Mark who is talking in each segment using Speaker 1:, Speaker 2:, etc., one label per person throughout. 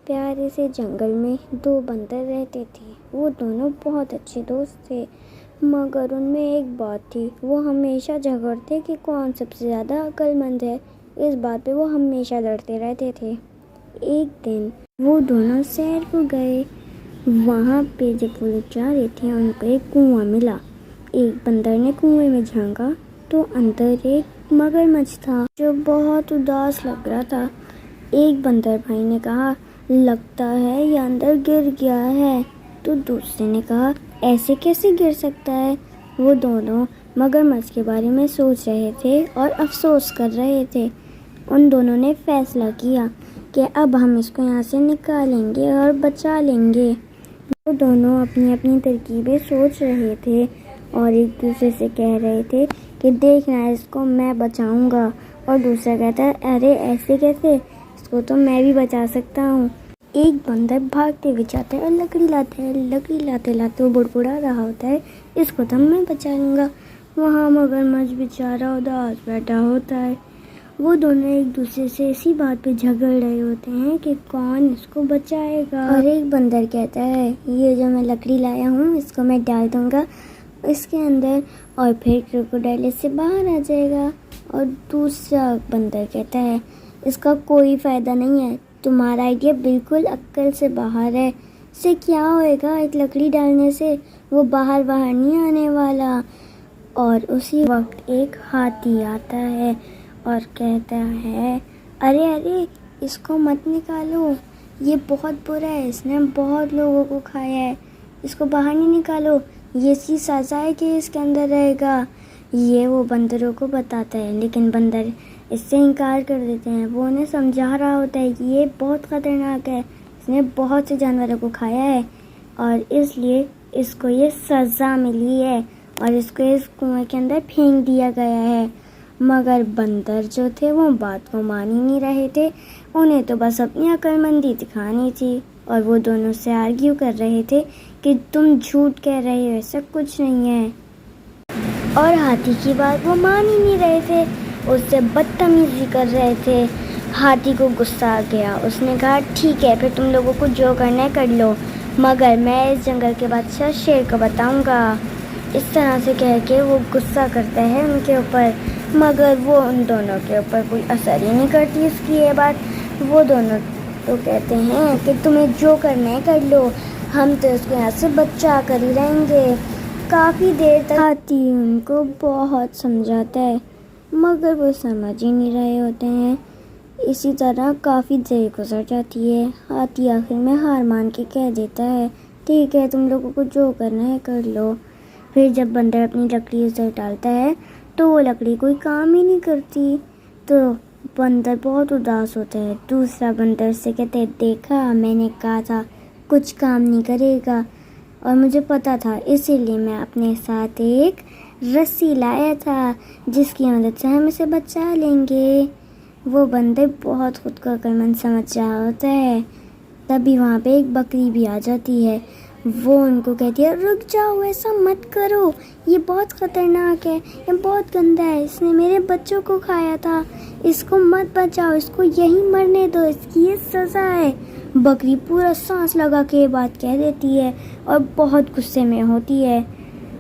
Speaker 1: پیارے سے جنگل میں دو بندر رہتے تھے۔ وہ دونوں بہت اچھے دوست تھے، مگر ان میں ایک بات تھی، وہ ہمیشہ جھگڑتے کہ کون سب سے زیادہ عقل مند ہے۔ اس بات پہ وہ ہمیشہ لڑتے رہتے تھے۔ ایک دن وہ دونوں سیر کو گئے۔ وہاں پہ جب وہ لوگ جا رہے تھے، ان کو ایک کنواں ملا۔ ایک بندر نے کنویں میں جھانکا تو اندر ایک مگرمچھ تھا جو بہت اداس لگ رہا تھا۔ ایک بندر بھائی نے کہا، لگتا ہے یہ اندر گر گیا ہے۔ تو دوسرے نے کہا، ایسے کیسے گر سکتا ہے؟ وہ دونوں مگرمچھ کے بارے میں سوچ رہے تھے اور افسوس کر رہے تھے۔ ان دونوں نے فیصلہ کیا کہ اب ہم اس کو یہاں سے نکالیں گے اور بچا لیں گے۔ وہ دونوں اپنی اپنی ترکیبیں سوچ رہے تھے اور ایک دوسرے سے کہہ رہے تھے کہ دیکھنا اس کو میں بچاؤں گا، اور دوسرا کہتا ہے، ارے ایسے کیسے، اس کو تو میں بھی بچا سکتا ہوں۔ ایک بندر بھاگتے ہوئے جاتا ہے اور لکڑی لاتا ہے، لکڑی لاتے لاتے وہ بڑبڑا رہا ہوتا ہے، اس کو تو میں بچا لوں گا۔ وہاں مگرمچھ بیچارہ اداس بیٹھا ہوتا ہے۔ وہ دونوں ایک دوسرے سے اسی بات پہ جھگڑ رہے ہوتے ہیں کہ کون اس کو بچائے گا۔ اور ایک بندر کہتا ہے، یہ جو میں لکڑی لایا ہوں اس کو میں ڈال دوں گا اس کے اندر، اور پھر کروکوڈائل اس سے باہر آ جائے گا۔ اور دوسرا بندر کہتا ہے، اس کا کوئی فائدہ نہیں ہے، تمہارا آئیڈیا بالکل عقل سے باہر ہے، اس سے کیا ہوئے گا، ایک لکڑی ڈالنے سے وہ باہر نہیں آنے والا۔ اور اسی وقت ایک ہاتھی آتا ہے اور کہتا ہے، ارے ارے اس کو مت نکالو، یہ بہت برا ہے، اس نے بہت لوگوں کو کھایا ہے، اس کو باہر نہیں نکالو، یہ اس کی سزا ہے کہ اس کے اندر رہے گا۔ یہ وہ بندروں کو بتاتا ہے، لیکن بندر اس سے انکار کر دیتے ہیں۔ وہ انہیں سمجھا رہا ہوتا ہے کہ یہ بہت خطرناک ہے، اس نے بہت سے جانوروں کو کھایا ہے اور اس لیے اس کو یہ سزا ملی ہے اور اس کو اس کنویں کے اندر پھینک دیا گیا ہے۔ مگر بندر جو تھے وہ بات کو مان ہی نہیں رہے تھے، انہیں تو بس اپنی عقل مندی دکھانی تھی، اور وہ دونوں سے آرگیو کر رہے تھے کہ تم جھوٹ کہہ رہے ہو، ایسا کچھ نہیں ہے۔ اور ہاتھی کی بات وہ مان ہی نہیں رہے تھے، اس سے بدتمیزی کر رہے تھے۔ ہاتھی کو غصہ آ گیا، اس نے کہا، ٹھیک ہے پھر تم لوگوں کو جو کرنا ہے کر لو، مگر میں اس جنگل کے بادشاہ شیر کو بتاؤں گا۔ اس طرح سے کہہ کے وہ غصہ کرتا ہے ان کے اوپر، مگر وہ ان دونوں کے اوپر کوئی اثر ہی نہیں کرتی اس کی یہ بات۔ وہ دونوں تو کہتے ہیں کہ تمہیں جو کرنا ہے کر لو، ہم تو اس کو یہاں سے بچا کر ہی رہیں گے۔ کافی دیر تک ہاتھی ان کو بہت سمجھاتا ہے، مگر وہ سمجھ ہی نہیں رہے ہوتے ہیں۔ اسی طرح کافی دیر گزر جاتی ہے۔ ہاتھی آخر میں ہار مان کے کہہ دیتا ہے، ٹھیک ہے تم لوگوں کو جو کرنا ہے کر لو۔ پھر جب بندر اپنی لکڑی اسے ڈالتا ہے تو وہ لکڑی کوئی کام ہی نہیں کرتی، تو بندر بہت اداس ہوتا ہے۔ دوسرا بندر سے کہتے ہیں، دیکھا میں نے کہا تھا کچھ کام نہیں کرے گا، اور مجھے پتا تھا، اسی لیے میں اپنے ساتھ ایک رسی لایا تھا جس کی مدد سے ہم اسے بچا لیں گے۔ وہ بندر بہت خود کو عقل مند سمجھ رہا ہوتا ہے۔ تبھی وہاں پہ ایک بکری بھی آ جاتی ہے۔ وہ ان کو کہتی ہے، رک جاؤ، ایسا مت کرو، یہ بہت خطرناک ہے، یہ بہت گندا ہے، اس نے میرے بچوں کو کھایا تھا، اس کو مت بچاؤ، اس کو یہی مرنے دو، اس کی یہ سزا ہے۔ بکری پورا سانس لگا کے یہ بات کہہ دیتی ہے اور بہت غصے میں ہوتی ہے،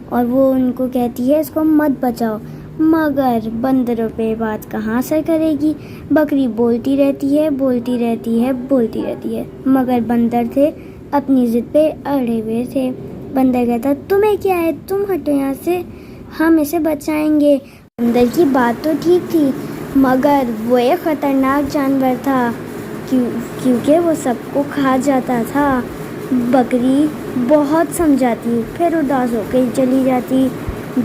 Speaker 1: اور وہ ان کو کہتی ہے اس کو مت بچاؤ، مگر بندروں پہ بات کہاں اثر کرے گی۔ بکری بولتی رہتی ہے، بولتی رہتی ہے، بولتی رہتی ہے، مگر بندر تھے اپنی ضد پہ اڑے ہوئے تھے۔ بندر کہتا، تمہیں کیا ہے، تم ہٹو یہاں سے، ہم اسے بچائیں گے۔ بندر کی بات تو ٹھیک تھی، مگر وہ ایک خطرناک جانور تھا کیونکہ وہ سب کو کھا جاتا تھا۔ بکری بہت سمجھاتی، پھر اداس ہو کے چلی جاتی۔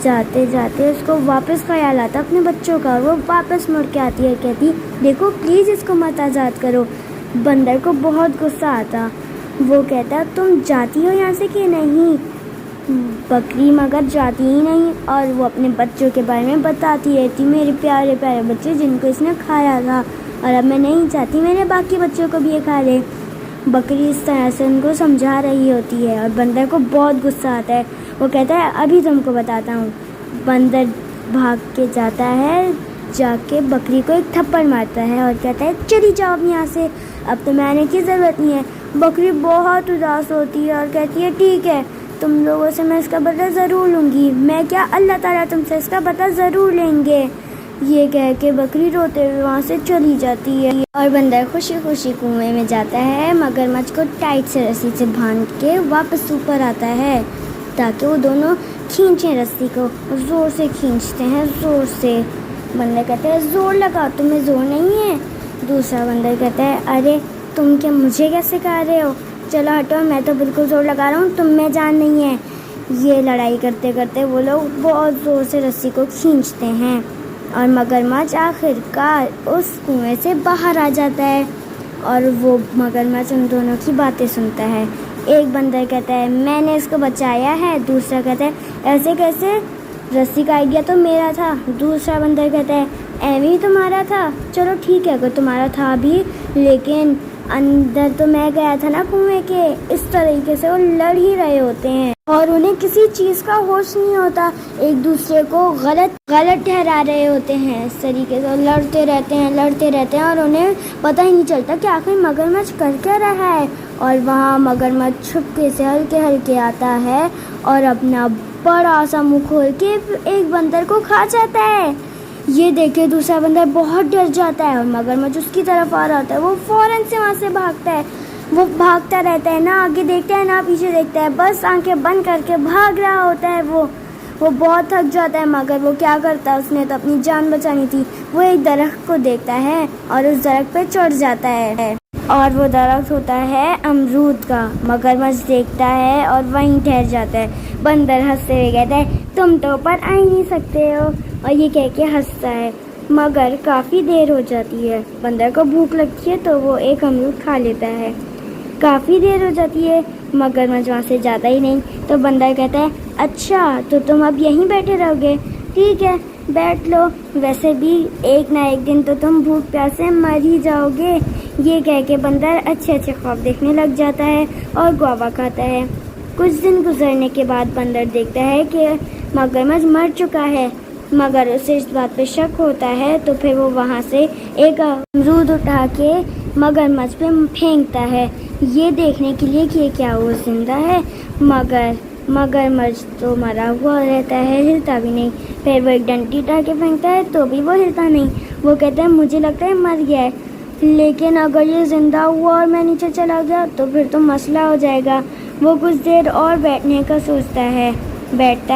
Speaker 1: جاتے جاتے اس کو واپس خیال آتا اپنے بچوں کا، اور وہ واپس مڑ کے آتی ہے، کہتی، دیکھو پلیز اس کو مت آزاد کرو۔ بندر کو بہت غصہ آتا، وہ کہتا، تم جاتی ہو یہاں سے کہ نہیں؟ بکری مگر جاتی ہی نہیں، اور وہ اپنے بچوں کے بارے میں بتاتی رہتی، میرے پیارے پیارے بچے جن کو اس نے کھایا تھا، اور اب میں نہیں چاہتی میرے باقی بچوں کو بھی یہ کھا لے۔ بکری اس طرح سے ان کو سمجھا رہی ہوتی ہے، اور بندر کو بہت غصہ آتا ہے، وہ کہتا ہے، ابھی تم کو بتاتا ہوں۔ بندر بھاگ کے جاتا ہے، جا کے بکری کو ایک تھپڑ مارتا ہے اور کہتا ہے، چلی جاؤ اب یہاں سے، اب تو میں آنے کی ضرورت نہیں ہے۔ بکری بہت اداس ہوتی ہے اور کہتی ہے ٹھیک ہے، تم لوگوں سے میں اس کا بدلہ ضرور لوں گی، میں کیا اللہ تعالیٰ تم سے اس کا بدلہ ضرور لیں گے۔ یہ کہہ کے بکری روتے ہوئے وہاں سے چلی جاتی ہے اور بندر خوشی خوشی کنویں میں جاتا ہے، مگرمچھ کو ٹائٹ سے رسی سے باندھ کے واپس اوپر آتا ہے تاکہ وہ دونوں کھینچیں رسی کو۔ زور سے کھینچتے ہیں، زور سے۔ بندر کہتا ہے زور لگا، تمہیں زور نہیں ہے۔ دوسرا بندر کہتا ہے ارے تم کیا مجھے کیا سکھا رہے ہو، چلو ہٹو، میں تو بالکل زور لگا رہا ہوں، تم میں جان نہیں ہے۔ یہ لڑائی کرتے کرتے وہ لوگ بہت زور سے رسی کو کھینچتے ہیں اور مگرمچھ آخر کار اس کنویں سے باہر آ جاتا ہے اور وہ مگرمچھ ان دونوں کی باتیں سنتا ہے۔ ایک بندر کہتا ہے میں نے اس کو بچایا ہے، دوسرا کہتا ہے ایسے کیسے، رسی کا آئیڈیا تو میرا تھا۔ دوسرا بندر کہتا ہے ایویں ہی تمہارا تھا، چلو ٹھیک ہے اگر تمہارا تھا بھی، لیکن اندر تو میں گیا تھا نا کنویں کے۔ اس طریقے سے وہ لڑ ہی رہے ہوتے ہیں اور انہیں کسی چیز کا ہوش نہیں ہوتا، ایک دوسرے کو غلط ٹھہرا رہے ہوتے ہیں۔ اس طریقے سے لڑتے رہتے ہیں اور انہیں پتہ ہی نہیں چلتا کہ آخر مگرمچھ کر کیا رہا ہے۔ اور وہاں مگرمچھ چھپکے سے ہلکے آتا ہے اور اپنا بڑا سا منہ کھول کے ایک بندر کو کھا جاتا ہے۔ یہ دیکھ کے دوسرا بندر بہت ڈر جاتا ہے اور مگرمچھ اس کی طرف آ رہا ہوتا ہے، وہ فوراً سے وہاں سے بھاگتا ہے۔ وہ بھاگتا رہتا ہے، نہ آگے دیکھتا ہے نہ پیچھے دیکھتا ہے، بس آنکھیں بند کر کے بھاگ رہا ہوتا ہے۔ وہ بہت تھک جاتا ہے مگر وہ کیا کرتا ہے، اس نے تو اپنی جان بچانی تھی۔ وہ ایک درخت کو دیکھتا ہے اور اس درخت پہ چڑھ جاتا ہے اور وہ درخت ہوتا ہے امرود کا۔ مگرمچھ دیکھتا ہے اور وہیں ٹھہر جاتا ہے۔ بندر ہنستے ہوئے کہتا ہے تم تو اوپر آ ہی نہیں سکتے ہو، اور یہ کہہ کے ہنستا ہے۔ مگر کافی دیر ہو جاتی ہے، بندر کو بھوک لگتی ہے تو وہ ایک امرود کھا لیتا ہے۔ کافی دیر ہو جاتی ہے، مگرمچھ وہاں سے جاتا ہی نہیں، تو بندر کہتا ہے اچھا تو تم اب یہیں بیٹھے رہو گے، ٹھیک ہے بیٹھ لو، ویسے بھی ایک نہ ایک دن تو تم بھوک پیاس سے مر ہی جاؤ گے۔ یہ کہہ کے بندر اچھے خواب دیکھنے لگ جاتا ہے اور گوابا کھاتا ہے۔ کچھ دن گزرنے کے بعد بندر دیکھتا ہے کہ مگرمچھ مر چکا ہے، مگر اسے اس بات پہ شک ہوتا ہے تو پھر وہ وہاں سے ایک امرود اٹھا کے مگرمچھ پہ پھینکتا ہے، یہ دیکھنے کے لیے کہ کیا وہ زندہ ہے، مگر مگرمچھ تو مرا ہوا رہتا ہے، ہلتا بھی نہیں۔ پھر وہ ایک ڈنڈی اٹھا کے پھینکتا ہے تو بھی وہ ہلتا نہیں۔ وہ کہتا ہے مجھے لگتا ہے مر گیا ہے، لیکن اگر یہ زندہ ہوا اور میں نیچے چلا گیا تو پھر تو مسئلہ ہو جائے گا۔ وہ کچھ دیر اور بیٹھنے کا سوچتا ہے، بیٹھتا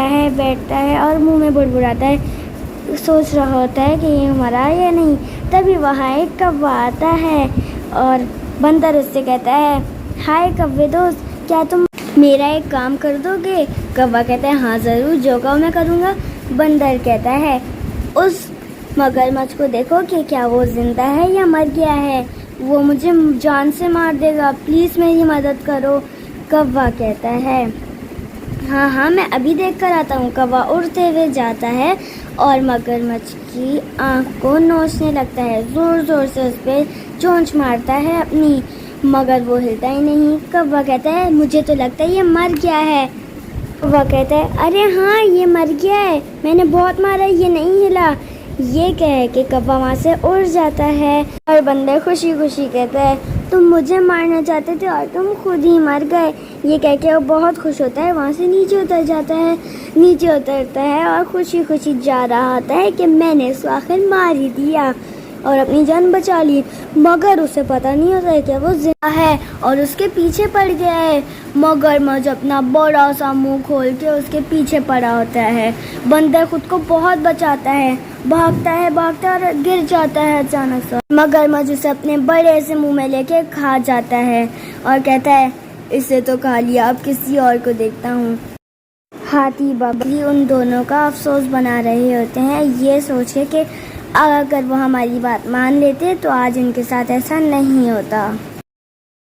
Speaker 1: ہے اور منہ میں بڑبڑاتا ہے، سوچ رہا ہوتا ہے کہ یہ مرا یا نہیں۔ تبھی وہاں ایک کوا آتا ہے اور بندر اس سے کہتا ہے ہائے کوے دوست، کیا تم میرا ایک کام کر دو گے؟ کوا کہتا ہے ہاں ضرور، جو کہو میں کروں گا۔ بندر کہتا ہے اس مگرمچھ کو دیکھو کہ کیا وہ زندہ ہے یا مر گیا ہے، وہ مجھے جان سے مار دے گا، پلیز میری مدد کرو۔ کوا کہتا ہے ہاں میں ابھی دیکھ کر آتا ہوں۔ کوا اڑتے ہوئے جاتا ہے اور مگرمچھ کی آنکھ کو نوچنے لگتا ہے، زور سے اس پہ چونچ مارتا ہے اپنی، مگر وہ ہلتا ہی نہیں۔ کوا کہتا ہے مجھے تو لگتا ہے یہ مر گیا ہے۔ کوا کہتا ہے ارے ہاں یہ مر گیا ہے، میں نے بہت مارا، یہ نہیں ہلا۔ یہ کہہ کے کوا وہاں سے اڑ جاتا ہے اور بندر خوشی کہتا ہے تم مجھے مارنا چاہتے تھے اور تم خود ہی مر گئے۔ یہ کہہ کے وہ بہت خوش ہوتا ہے، وہاں سے نیچے اتر جاتا ہے، نیچے اترتا ہے اور خوشی جا رہا ہوتا ہے کہ میں نے اس کو آخر مار ہی دیا اور اپنی جان بچا لی، مگر اسے پتہ نہیں ہوتا ہے کہ وہ زندہ ہے اور اس کے پیچھے پڑ گیا ہے۔ مگرمچھ اپنا بڑا سا منہ کھول کے اس کے پیچھے پڑا ہوتا ہے۔ بندر خود کو بہت بچاتا ہے، بھاگتا ہے اور گر جاتا ہے اچانک سے۔ مگرمچھ اسے اپنے بڑے سے منہ میں لے کے کھا جاتا ہے اور کہتا ہے اسے تو کھا لیا، اب کسی اور کو دیکھتا ہوں۔ ہاتھی بکری ان دونوں کا افسوس بنا رہے ہوتے ہیں، یہ سوچ کے کہ اگر وہ ہماری بات مان لیتے تو آج ان کے ساتھ ایسا نہیں ہوتا۔